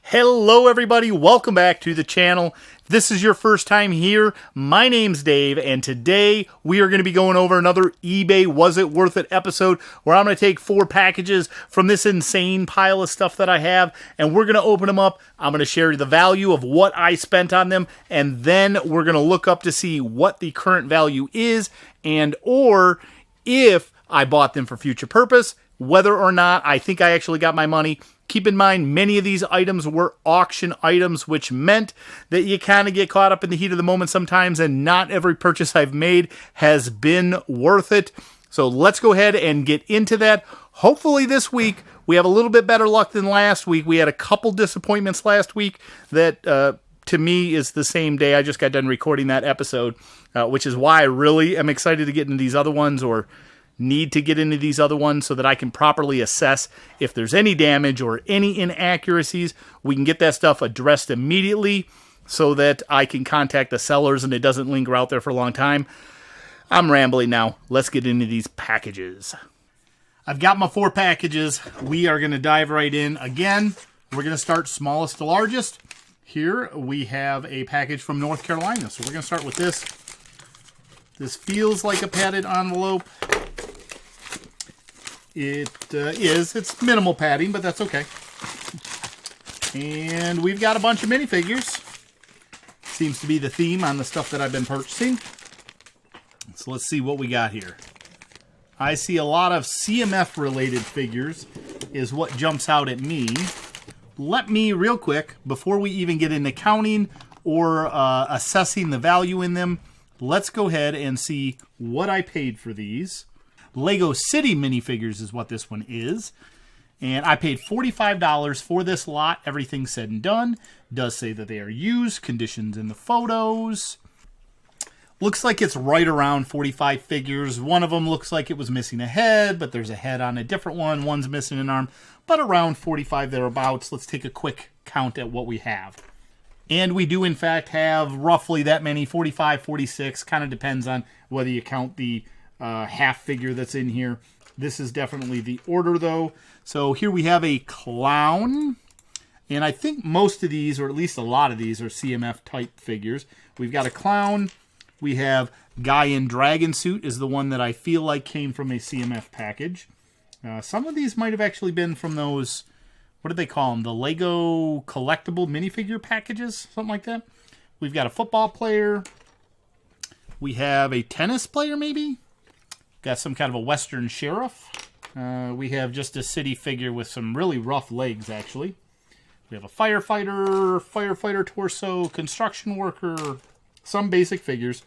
Hello everybody, welcome back to the channel. If this is your first time here, my name's Dave, and today we are going to be going over another eBay Was It Worth It episode where I'm going to take 4 packages from this insane pile of stuff that I have, and we're going to open them up. I'm going to share the value of what I spent on them, and then we're going to look up to see what the current value is, and or if I bought them for future purpose, whether or not I think I actually got my money. Keep in mind, many of these items were auction items, which meant that you kind of get caught up in the heat of the moment sometimes, and not every purchase I've made has been worth it. So let's go ahead and get into that. Hopefully this week we have a little bit better luck than last week. We had a couple disappointments last week that to me is the same day. I just got done recording that episode, which is why I really am excited to get into these other ones, or need to get into these other ones, so that I can properly assess if there's any damage or any inaccuracies. We can get that stuff addressed immediately so that I can contact the sellers and it doesn't linger out there for a long time. I'm rambling now. Let's get into these packages. I've got my 4 packages. We are going to dive right in. Again, we're going to start smallest to largest. Here we have a package from North Carolina. So we're going to start with this. This feels like a padded envelope. It's minimal padding, but that's okay. And we've got a bunch of minifigures. Seems to be the theme on the stuff that I've been purchasing. So let's see what we got here. I see a lot of CMF related figures is what jumps out at me. Let me, real quick, before we even get into counting or assessing the value in them, let's go ahead and see what I paid for these. Lego City minifigures is what this one is. And I paid $45 for this lot. Everything said and done. Does say that they are used. Conditions in the photos. Looks like it's right around 45 figures. One of them looks like it was missing a head, but there's a head on a different one. One's missing an arm, but around 45 thereabouts. Let's take a quick count at what we have. And we do, in fact, have roughly that many, 45, 46. Kind of depends on whether you count the half figure that's in here. This is definitely the order, though. So here we have a clown. And I think most of these, or at least a lot of these, are CMF type figures. We've got a clown. We have guy in dragon suit is the one that I feel like came from a CMF package. Some of these might have actually been from those, what do they call them? The Lego collectible minifigure packages, something like that. We've got a football player. We have a tennis player, maybe. Got some kind of a Western sheriff. We have just a city figure with some really rough legs, actually. We have a firefighter torso, construction worker, some basic figures.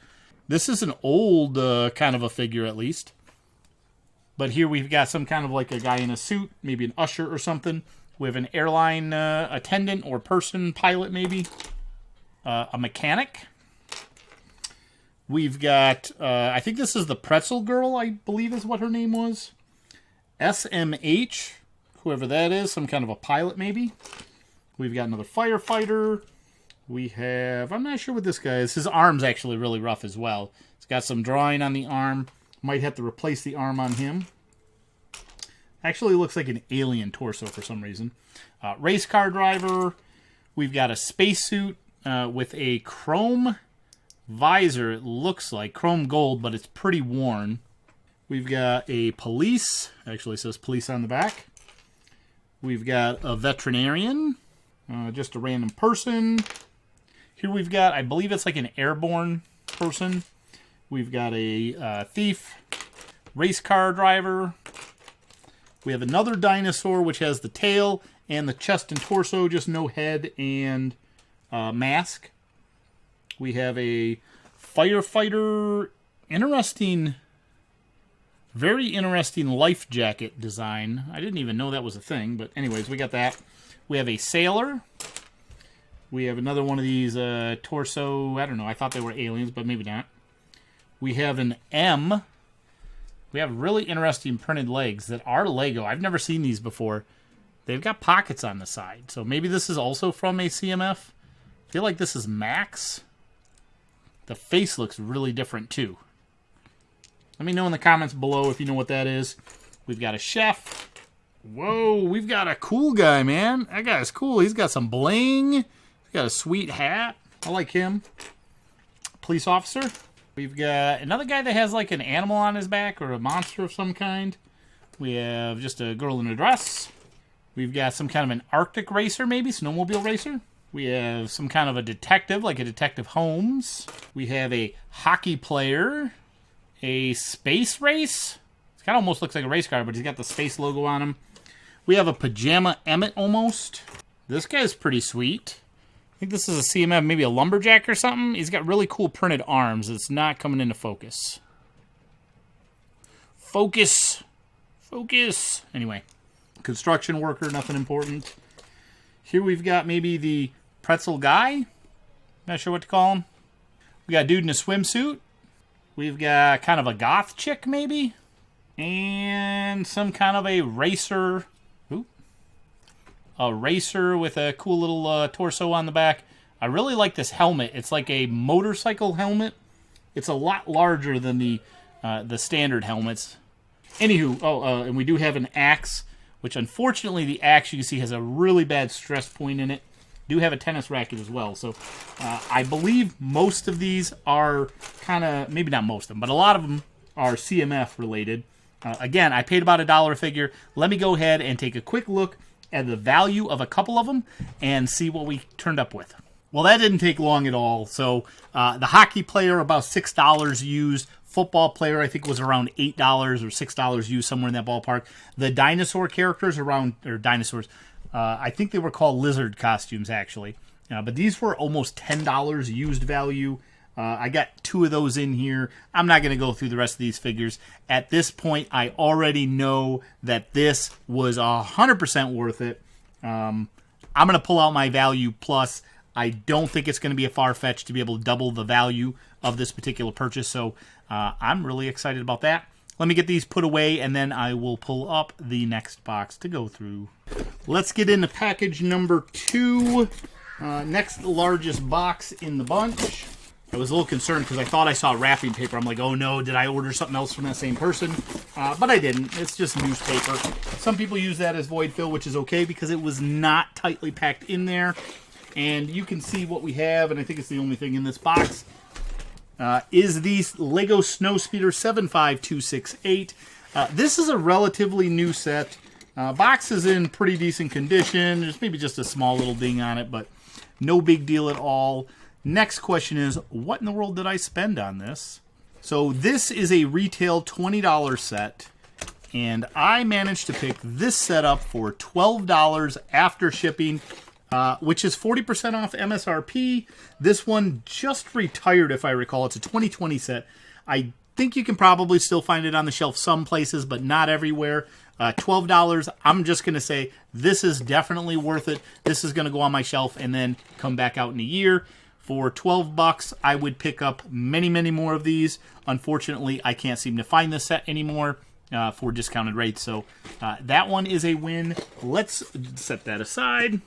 This is an old kind of a figure, at least. But here we've got some kind of like a guy in a suit, maybe an usher or something. We have an airline attendant or person, pilot maybe. A mechanic. We've got, I think this is the Pretzel Girl, I believe is what her name was. SMH, whoever that is, some kind of a pilot maybe. We've got another firefighter. We have, I'm not sure what this guy is. His arm's actually really rough as well. It's got some drawing on the arm. Might have to replace the arm on him. Actually looks like an alien torso for some reason. Race car driver. We've got a spacesuit with a chrome visor, it looks like. Chrome gold, but it's pretty worn. We've got a police. Actually says police on the back. We've got a veterinarian. Just a random person. Here we've got, I believe it's like an airborne person. We've got a thief. Race car driver. We have another dinosaur, which has the tail and the chest and torso, just no head and mask. We have a firefighter. Interesting, very interesting life jacket design. I didn't even know that was a thing, but anyways, we got that. We have a sailor. We have another one of these torso, I don't know, I thought they were aliens, but maybe not. We have an M. We have really interesting printed legs that are Lego. I've never seen these before. They've got pockets on the side, so maybe this is also from a CMF. I feel like this is Max. The face looks really different, too. Let me know in the comments below if you know what that is. We've got a chef. Whoa, we've got a cool guy, man. That guy's cool. He's got some bling. He's got a sweet hat. I like him. Police officer. We've got another guy that has like an animal on his back or a monster of some kind. We have just a girl in a dress. We've got some kind of an Arctic racer, maybe, snowmobile racer. We have some kind of a detective, like a Detective Holmes. We have a hockey player. A space race. It kind of almost looks like a race car, but he's got the space logo on him. We have a pajama Emmett almost. This guy's pretty sweet. I think this is a CMF, maybe a lumberjack or something. He's got really cool printed arms. It's not coming into focus. Focus. Focus. Anyway, construction worker, nothing important. Here we've got maybe the pretzel guy. Not sure what to call him. We got a dude in a swimsuit. We've got kind of a goth chick, maybe. And some kind of a racer. Ooh. A racer with a cool little torso on the back. I really like this helmet. It's like a motorcycle helmet. It's a lot larger than the standard helmets. Anywho, and we do have an axe, which unfortunately the axe you can see has a really bad stress point in it. Do have a tennis racket as well. So I believe most of these are kind of, maybe not most of them, but a lot of them are CMF related. Again, I paid about $1 a figure. Let me go ahead and take a quick look at the value of a couple of them and see what we turned up with. Well, that didn't take long at all. So the hockey player, about $6 used. Football player, I think, was around $8 or $6 used, somewhere in that ballpark. The dinosaur characters dinosaurs, I think they were called lizard costumes, actually. But these were almost $10 used value. I got 2 of those in here. I'm not going to go through the rest of these figures. At this point, I already know that this was 100% worth it. I'm going to pull out my value plus. I don't think it's going to be a far-fetch to be able to double the value of this particular purchase. So I'm really excited about that. Let me get these put away, and then I will pull up the next box to go through. Let's get into package number 2. Next largest box in the bunch. I was a little concerned because I thought I saw wrapping paper. I'm like, oh no, did I order something else from that same person? But I didn't. It's just newspaper. Some people use that as void fill, which is okay because it was not tightly packed in there. And you can see what we have, and I think it's the only thing in this box. Is the Lego Snowspeeder 75268. This is a relatively new set. Box is in pretty decent condition. There's maybe just a small little ding on it, but no big deal at all. Next question is, what in the world did I spend on this? So this is a retail $20 set, and I managed to pick this set up for $12 after shipping, which is 40% off MSRP. This one just retired, if I recall. It's a 2020 set. I think you can probably still find it on the shelf some places, but not everywhere. $12, I'm just going to say this is definitely worth it. This is going to go on my shelf and then come back out in a year. For $12, I would pick up many, many more of these. Unfortunately, I can't seem to find this set anymore for discounted rates. So that one is a win. Let's set that aside.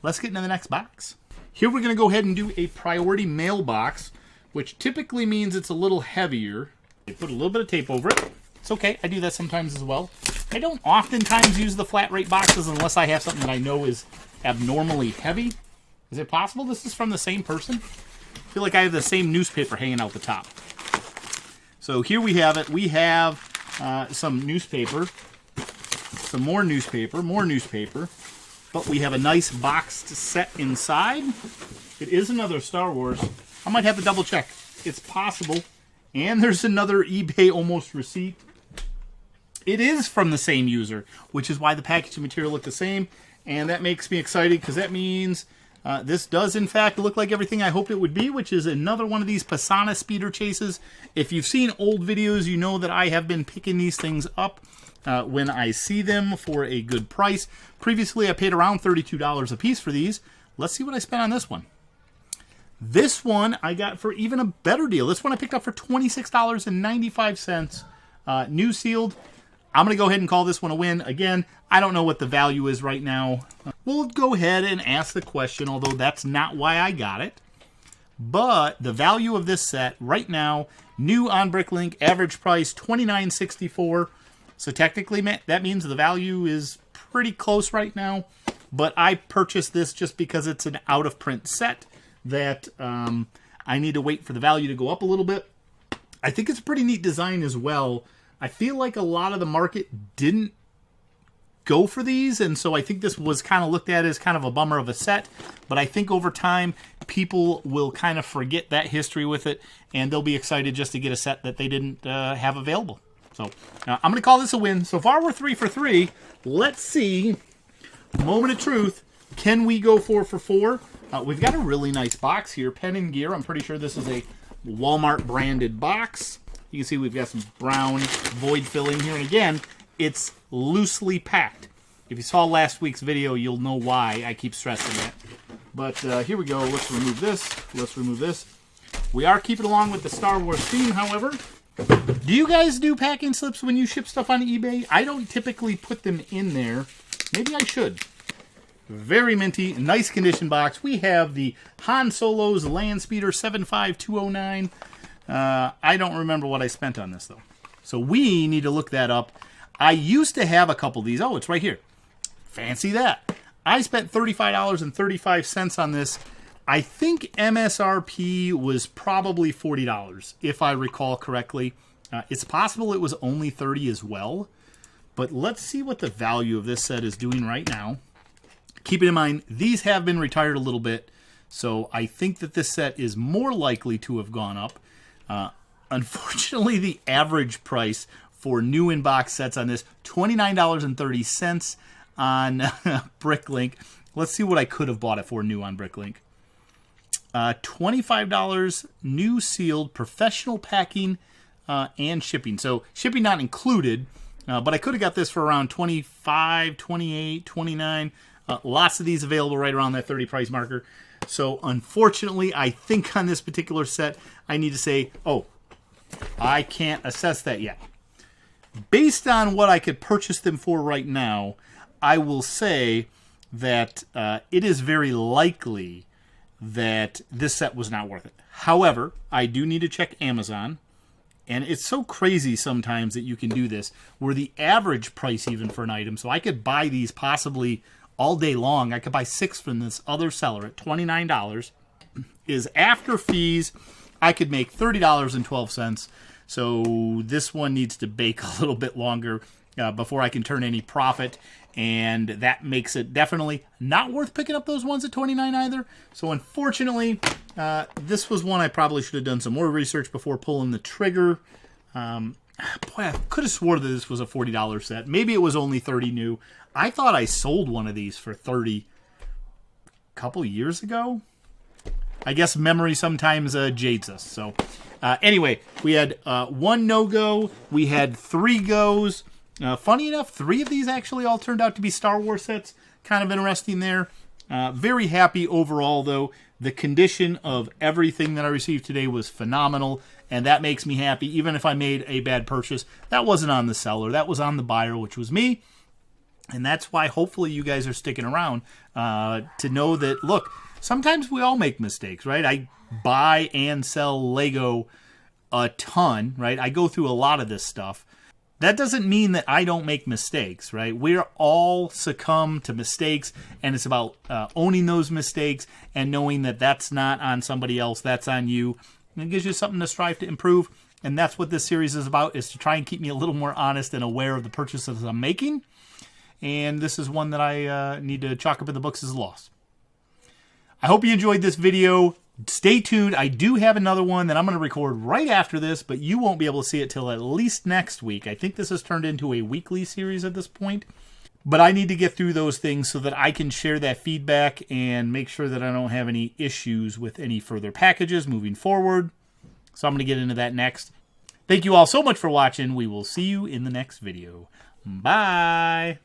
Let's get into the next box. Here we're going to go ahead and do a priority mail box, which typically means it's a little heavier. I put a little bit of tape over it. It's okay. I do that sometimes as well. I don't oftentimes use the flat rate boxes unless I have something that I know is abnormally heavy. Is it possible this is from the same person? I feel like I have the same newspaper hanging out the top. So here we have it. We have some newspaper, some more newspaper, but we have a nice boxed set inside. It is another Star Wars. I might have to double check. It's possible. And there's another eBay almost receipt. It is from the same user, which is why the packaging material looked the same. And that makes me excited because that means this does, in fact, look like everything I hoped it would be, which is another one of these Snowspeeder chases. If you've seen old videos, you know that I have been picking these things up when I see them for a good price. Previously, I paid around $32 a piece for these. Let's see what I spent on this one. This one I got for even a better deal. This one I picked up for $26.95, new sealed. I'm going to go ahead and call this one a win. Again, I don't know what the value is right now. We'll go ahead and ask the question, although that's not why I got it. But the value of this set right now, new on Bricklink, average price $29.64. So technically, that means the value is pretty close right now, but I purchased this just because it's an out-of-print set that I need to wait for the value to go up a little bit. I think it's a pretty neat design as well. I feel like a lot of the market didn't go for these, and so I think this was kind of looked at as kind of a bummer of a set, but I think over time people will kind of forget that history with it, and they'll be excited just to get a set that they didn't have available. So I'm going to call this a win. So far we're 3 for 3. Let's see, moment of truth, can we go 4 for 4? We've got a really nice box here, Pen and Gear. I'm pretty sure this is a Walmart branded box. You can see we've got some brown void filling here, and again, it's loosely packed. If you saw last week's video, you'll know why I keep stressing that. But here we go. Let's remove this. Let's remove this. We are keeping along with the Star Wars theme, however. Do you guys do packing slips when you ship stuff on eBay? I don't typically put them in there. Maybe I should. Very minty, nice condition box. We have the Han Solo's Landspeeder 75209. I don't remember what I spent on this, though. So we need to look that up. I used to have a couple of these. Oh, it's right here. Fancy that. I spent $35.35 on this. I think MSRP was probably $40, if I recall correctly. It's possible it was only $30 as well. But let's see what the value of this set is doing right now. Keeping in mind, these have been retired a little bit, so I think that this set is more likely to have gone up. Unfortunately, the average price for new in-box sets on this, $29.30 on Bricklink. Let's see what I could have bought it for new on Bricklink. $25 new sealed, professional packing and shipping. So shipping not included, but I could have got this for around $25, $28, $29. Lots of these available right around that 30 price marker. So unfortunately, I think on this particular set, I need to say, oh, I can't assess that yet. Based on what I could purchase them for right now, I will say that it is very likely that this set was not worth it. However, I do need to check Amazon, and it's so crazy sometimes that you can do this, where the average price even for an item, so I could buy these possibly all day long. I could buy 6 from this other seller at $29, is after fees, I could make $30.12. So this one needs to bake a little bit longer before I can turn any profit, and that makes it definitely not worth picking up those ones at $29 either. So unfortunately, this was one I probably should have done some more research before pulling the trigger. Boy, I could have swore that this was a $40 set. Maybe it was only $30 new. I thought I sold one of these for $30 a couple years ago. I guess memory sometimes jades us. So anyway, we had 1 no-go. We had 3 goes. Funny enough, 3 of these actually all turned out to be Star Wars sets. Kind of interesting there. Very happy overall, though. The condition of everything that I received today was phenomenal, and that makes me happy. Even if I made a bad purchase, that wasn't on the seller. That was on the buyer, which was me. And that's why hopefully you guys are sticking around to know that, look, sometimes we all make mistakes, right? I buy and sell Lego a ton, right? I go through a lot of this stuff. That doesn't mean that I don't make mistakes, right? We're all succumb to mistakes, and it's about owning those mistakes and knowing that that's not on somebody else, that's on you. And it gives you something to strive to improve, and that's what this series is about, is to try and keep me a little more honest and aware of the purchases I'm making. And this is one that I need to chalk up in the books as a loss. I hope you enjoyed this video. Stay tuned. I do have another one that I'm going to record right after this, but you won't be able to see it till at least next week. I think this has turned into a weekly series at this point. But I need to get through those things so that I can share that feedback and make sure that I don't have any issues with any further packages moving forward. So I'm going to get into that next. Thank you all so much for watching. We will see you in the next video. Bye.